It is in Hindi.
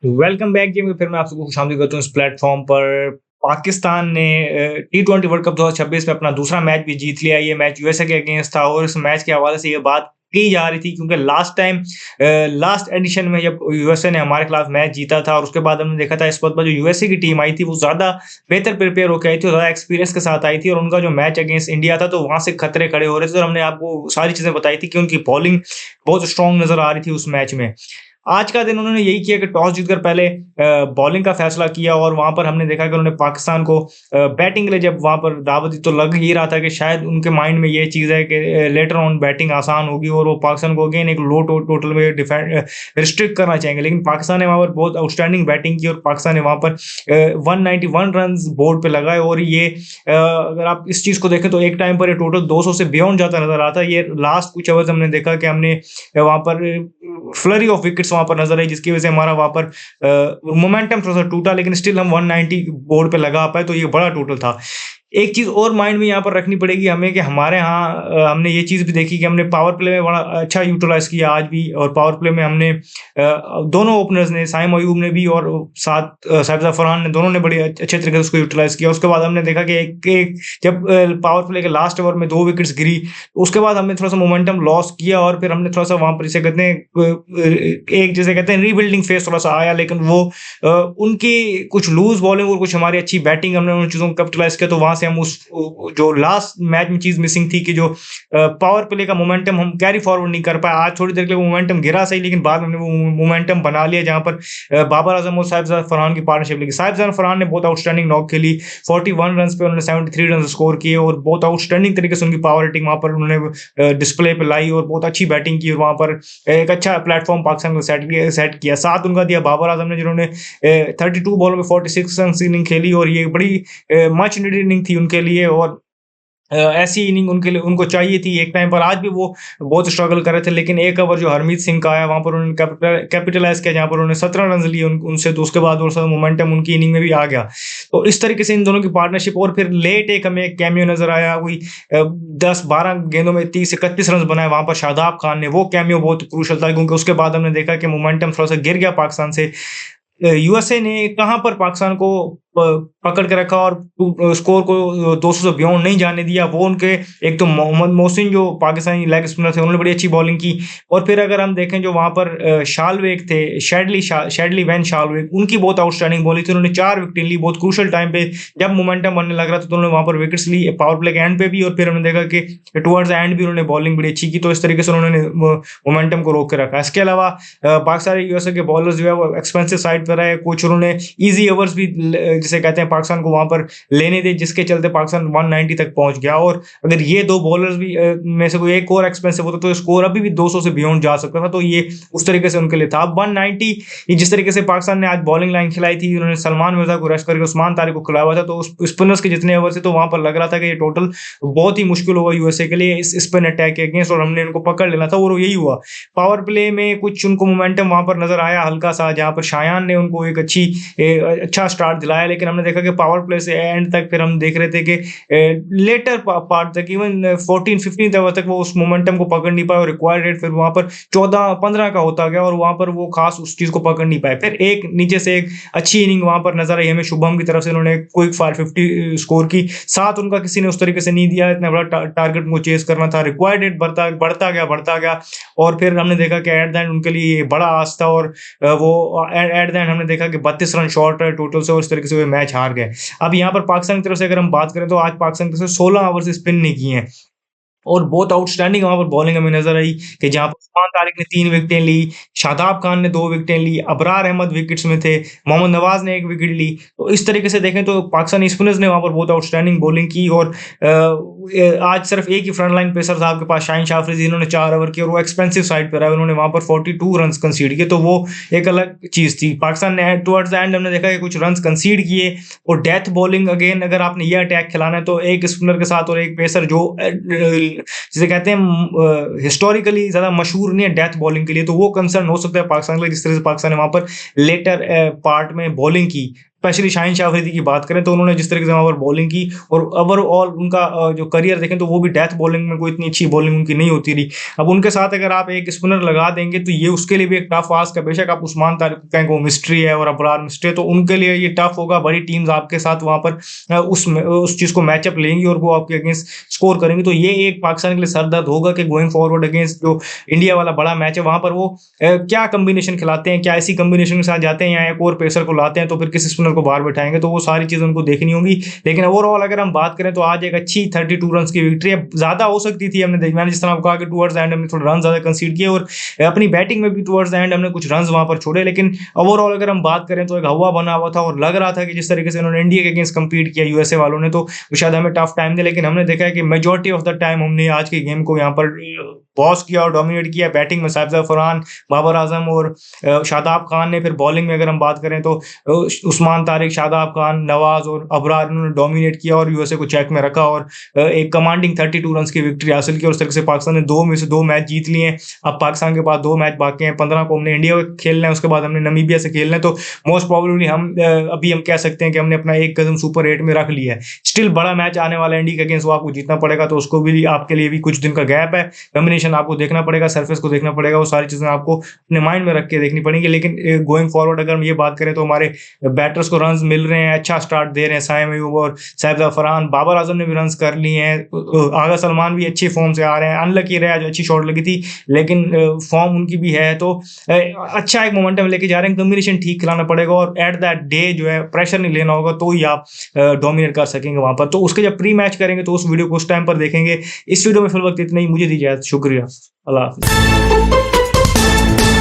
वेलकम बैक जी। फिर मैं आप सबको खुशामदीद करता हूँ इस प्लेटफॉर्म पर। पाकिस्तान ने टी20 वर्ल्ड कप 2026 में अपना दूसरा मैच भी जीत लिया। ये मैच यूएसए के अगेंस्ट था और इस मैच के हवाले से ये बात की जा रही थी क्योंकि लास्ट एडिशन में जब यूएसए ने हमारे खिलाफ मैच जीता था और उसके बाद हमने देखा था इस वक्त जो यूएसए की टीम आई थी वो ज्यादा बेहतर प्रिपेयर होकर आई थी और ज्यादा एक्सपीरियंस के साथ आई थी और उनका जो मैच अगेंस्ट इंडिया था तो वहां से खतरे खड़े हो रहे थे और हमने आपको सारी चीजें बताई थी कि उनकी बॉलिंग बहुत स्ट्रांग नजर आ रही थी उस मैच में। आज का दिन उन्होंने यही किया कि टॉस जीतकर पहले बॉलिंग का फैसला किया और वहां पर हमने देखा कि उन्होंने पाकिस्तान को बैटिंग के लिए जब वहां पर दावत दी तो लग ही रहा था कि शायद उनके माइंड में ये चीज है कि लेटर ऑन बैटिंग आसान होगी और वो पाकिस्तान को अगेन एक लो टोटल में डिफेंड रिस्ट्रिक्ट करना चाहेंगे। लेकिन पाकिस्तान ने वहां पर बहुत आउटस्टैंडिंग बैटिंग की और पाकिस्तान ने वहां पर 191 रन बोर्ड पे लगाए और ये अगर आप इस चीज को देखें तो एक टाइम पर ये टोटल 200 से बियॉन्ड जाता नजर आता है। ये लास्ट कुछ ओवर्स हमने देखा कि हमने वहां पर फ्लरी ऑफ विकेट्स वहां पर नजर आई जिसकी वजह से हमारा वहां पर मोमेंटम थोड़ा सा टूटा लेकिन स्टिल हम 190 बोर्ड पे लगा पाए तो ये बड़ा टोटल था। एक चीज और माइंड में यहाँ पर रखनी पड़ेगी हमें कि हमारे यहाँ हमने ये चीज भी देखी कि हमने पावर प्ले में बड़ा अच्छा यूटिलाइज किया आज भी और पावर प्ले में हमने दोनों ओपनर्स ने साइम अयूब ने भी और साथ साहिबजादा फरहान ने दोनों ने बड़ी अच्छे तरीके से उसको यूटिलाइज किया। उसके बाद हमने देखा कि एक जब पावर प्ले के लास्ट ओवर में 2 विकेट्स गिरी उसके बाद हमने थोड़ा सा मोमेंटम लॉस किया और फिर हमने थोड़ा सा वहां पर इसे कहते हैं एक जैसे कहते हैं रीबिल्डिंग फेस थोड़ा सा आया लेकिन वो उनकी कुछ लूज बॉलिंग और कुछ हमारी अच्छी बैटिंग हमने उन चीजों को कैपिटलाइज किया तो वहां से हम उस जो लास्ट मैच में चीज मिसिंग थी कि जो पावर प्ले का मोमेंटम हम कैरी फॉरवर्ड नहीं कर पाए। आज थोड़ी देर के लिए मोमेंटम गिरा सही लेकिन बाद में हमने वो मोमेंटम बना लिया जहां पर बाबर आजम और साहिबजादा फरहान की पार्टनरशिप लगी। साहिबजादा फरहान ने बहुत आउटस्टैंडिंग नॉक खेली 41 रन पे उन्होंने 73 रन स्कोर किए और बहुत आउटस्टैंडिंग तरीके से उनकी पावर रेटिंग वहां पर उन्होंने डिस्प्ले पे लाई और बहुत अच्छी बैटिंग की और वहां पर एक अच्छा प्लेटफॉर्म पाकिस्तान को सेट किया। साथ उनका दिया बाबर आजम ने जिन्होंने 32 बॉलों में 46 रन इनिंग खेली और ये बड़ी मच नीडेड इनिंग थी उनके लिए और ऐसी इनिंग उनके लिए उनको चाहिए थी एक टाइम पर। आज भी वो बहुत स्ट्रगल कर रहे थे लेकिन एक ओवर जो हरमीत सिंह का आया वहां पर उन्होंने कैपिटलाइज किया जहां पर उन्होंने 17 रन लिए उनसे तो उसके बाद और मोमेंटम उनकी इनिंग में भी आ गया। तो इस तरीके से इन दोनों की पार्टनरशिप और फिर लेट एक हमें कैमियो नजर आया कोई 10-12 गेंदों में 30-31 रन बनाए वहां पर शादाब खान ने। वो कैमियो बहुत क्रूशल था क्योंकि उसके बाद हमने देखा कि मोमेंटम थोड़ा सा गिर गया पाकिस्तान से। यूएसए ने कहां पर पाकिस्तान को पकड़ के रखा और स्कोर को 200 से बियॉन्ड नहीं जाने दिया। वो उनके एक तो मोहम्मद मोहसिन जो पाकिस्तानी लेग स्पिनर थे उन्होंने बड़ी अच्छी बॉलिंग की और फिर अगर हम देखें जो वहां पर शालवेग थे शेडली वैन शालवेग उनकी बहुत आउटस्टैंडिंग बॉलिंग थी। उन्होंने 4 विकेट ली बहुत क्रूशल टाइम पे जब मोमेंटम बनने लग रहा था तो उन्होंने वहां पर विकेट्स ली पावर प्ले के एंड पे भी और फिर हमने देखा कि टुवर्ड्स एंड भी उन्होंने बॉलिंग बड़ी अच्छी की। तो इस तरीके से उन्होंने मोमेंटम को रोक के रखा। इसके अलावा बाकी सारे यूएसए के बॉलर्स जो है वो एक्सपेंसिव साइड पर रहे। कुछ उन्होंने ईजी ओवर्स भी जिसे कहते हैं पाकिस्तान को वहां पर लेने दे जिसके चलते पाकिस्तान 190 तक पहुंच गया। और अगर ये दो बॉलर्स भी में से कोई एक और एक्सपेंसिव होता तो स्कोर अभी भी 200 से बियॉन्ड जा सकता था। तो ये उस तरीके से उनके लिए था। अब 190 ये जिस तरीके से पाकिस्तान ने आज बॉलिंग लाइन खिलाई थी उन्होंने सलमान मिर्जा को रश करके उस्मान तारिक को खिलाया हुआ था तो स्पिनर्स के जितने ओवर थे तो वहां पर लग रहा था कि ये टोटल बहुत ही मुश्किल होगा यूएसए के लिए इस स्पिन अटैक के अगेंस्ट और हमने इनको पकड़ लेना था और यही हुआ। पावर प्ले में कुछ उनको मोमेंटम वहां पर नजर आया हल्का सा जहां पर शायान ने उनको एक अच्छा स्टार्ट दिलाया लेकिन हमने देखा कि पावर प्ले से एंड तक फिर हम देख रहे थे कि लेटर पार्ट तक इवन 14-15 ओवर तक वो उस मोमेंटम को पकड़ नहीं पाए और रिक्वायर्ड रेट फिर वहां पर 14-15 का होता गया और वहां पर वो खास उस चीज को पकड़ नहीं पाए। फिर एक नीचे से एक अच्छी इनिंग वहां पर नजर आई हमें शुभम की तरफ से। उन्होंने क्विक 550 स्कोर की साथ उनका किसी ने उस तरीके से नहीं दिया। इतना बड़ा टारगेट को चेस करना था रिक्वायर्ड रेट बढ़ता गया और फिर हमने देखा कि एट द एंड उनके लिए बड़ा आस था और वो एट द एंड हमने देखा कि 32 रन शॉर्ट है टोटल से और इस तरीके से वो मैच हार गए। अब यहाँ पर पाकिस्तान की तरफ से अगर हम बात करें तो आज पाकिस्तान की तरफ से 16 ओवर से स्पिन नहीं किए हैं और बहुत आउटस्टैंडिंग वहां पर बॉलिंग हमें नजर आई कि जहां पर उस्मान तारिक ने 3 विकेटें ली, शादाब खान ने 2 विकेटें ली, अबरार अहमद विकेट्स में थे, मोहम्मद नवाज ने 1 विकेट ली। तो इस तरीके से देखें तो पाकिस्तानी स्पिनर्स ने वहां पर बहुत आउटस्टैंडिंग बॉलिंग की और आज सिर्फ एक ही फ्रंट लाइन पेसर था आपके पास शाहीन शाह अफरीदी इन्होंने 4 ओवर किए और वो एक्सपेंसिव साइड पर है उन्होंने वहां पर 42 रन कंसीड किए। तो वो एक अलग चीज थी। पाकिस्तान ने टुवर्ड्स द एंड हमने देखा कि कुछ रन कंसीड किए और डेथ बॉलिंग अगेन अगर आपने ये अटैक खिलाना है तो एक स्पिनर के साथ और एक पेसर जो जिसे कहते हैं हिस्टोरिकली ज्यादा मशहूर नहीं है डेथ बॉलिंग के लिए तो वो कंसर्न हो सकता है पाकिस्तान के लिए जिस तरह से पाकिस्तान ने वहां पर लेटर पार्ट में बॉलिंग की। स्पेशली शाहिन शाह अफरीदी की बात करें तो उन्होंने जिस तरीके से वहाँ पर बॉलिंग की और ओवरऑल उनका जो करियर देखें तो वो भी डेथ बॉलिंग में कोई इतनी अच्छी बॉलिंग उनकी नहीं होती रही। अब उनके साथ अगर आप एक स्पिनर लगा देंगे तो ये उसके लिए भी एक टफ आस्क है। बेशक आप उस्मान तारिक को कहें वो मिस्ट्री है और अबरार मिस्ट्री है, तो उनके लिए ये टफ होगा। बड़ी टीम्स आपके साथ वहाँ पर उस चीज़ को मैचअप लेंगी और वो आपके अगेंस्ट स्कोर करेंगे। तो ये एक पाकिस्तान के लिए सरदर्द होगा कि गोइंग फॉरवर्ड अगेंस्ट जो इंडिया वाला बड़ा मैच है वहाँ पर वो क्या कॉम्बिनेशन खिलाते हैं, क्या ऐसी कॉम्बिनेशन के साथ जाते हैं या एक और पेसर को लाते हैं, तो फिर किस स्पिनर को बाहर बैठाएंगे, तो वो सारी चीज़ उनको देखनी होंगी। लेकिन ओवरऑल अगर हम बात करें तो आज एक अच्छी 32 रन की विक्ट्री है। ज़्यादा हो सकती थी, मैंने जिस तरह आपको कहा कि टुवर्ड्स एंड हमने थोड़ा रन ज़्यादा कंसीड किए और अपनी बैटिंग में भी टुवर्ड्स एंड हमने कुछ रन वहाँ पर छोड़े। लेकिन ओवरऑल अगर हम बात करें तो एक हवा बना हुआ था और लग रहा था कि जिस तरीके से उन्होंने इंडिया के अगेंस्ट कम्पीट किया यूएसए वालों ने, तो शायद हमें टफ टाइम दे। लेकिन हमने देखा है कि मेजॉरिटी ऑफ द टाइम हमने आज के गेम को यहाँ पर बॉस किया और डोमिनेट किया। बैटिंग में साहिब फरहान, बाबर आजम और शादाब खान ने, फिर बॉलिंग में अगर हम बात करें तो उस्मान तारिक, शादाब खान, नवाज और अबरार ने डोमिनेट किया और यूएसए को चेक में रखा और एक कमांडिंग 32 रन की विक्ट्री हासिल की। और उस तरह से पाकिस्तान ने 2 में से 2 मैच जीत लिए हैं। अब पाकिस्तान के पास 2 मैच बाकी हैं। 15 को हमने इंडिया को खेलना है, उसके बाद हमने नमीबिया से खेलना है। तो मोस्ट प्रोबेबली हम कह सकते हैं कि हमने अपना एक कदम सुपर 8 में रख लिया है। स्टिल बड़ा मैच आने वाला है इंडिया के अगेंस्ट, वो आपको जीतना पड़ेगा। तो उसको भी आपके लिए भी कुछ दिन का गैप है, कॉम्बिनेशन आपको देखना पड़ेगा, सरफेस को देखना पड़ेगा, वो सारी चीज़ें आपको अपने माइंड में रख के देखनी पड़ेंगी। लेकिन गोइंग फॉरवर्ड अगर हम ये बात करें तो हमारे बैटर्स को रन्स मिल रहे हैं, अच्छा स्टार्ट दे रहे हैं। साइम अयूब और साहिब फरहान, बाबर आजम ने भी रन्स कर लिए हैं। आगा सलमान भी अच्छी फॉर्म से आ रहे हैं। अनलकी रहा जो अच्छी शॉट लगी थी, लेकिन फॉर्म उनकी भी है। तो अच्छा एक मोमेंटम लेके जा रहे हैं। कॉम्बिनेशन ठीक खिलाना पड़ेगा और एट दैट डे जो है प्रेशर नहीं लेना होगा, तो ही आप डोमिनेट कर सकेंगे वहाँ पर। तो उसके जब प्री मैच करेंगे तो उस वीडियो को उस टाइम पर देखेंगे। इस वीडियो में फिल वक्त इतना ही, मुझे दीजिए, शुक्रिया, अल्लाह हाफिज़।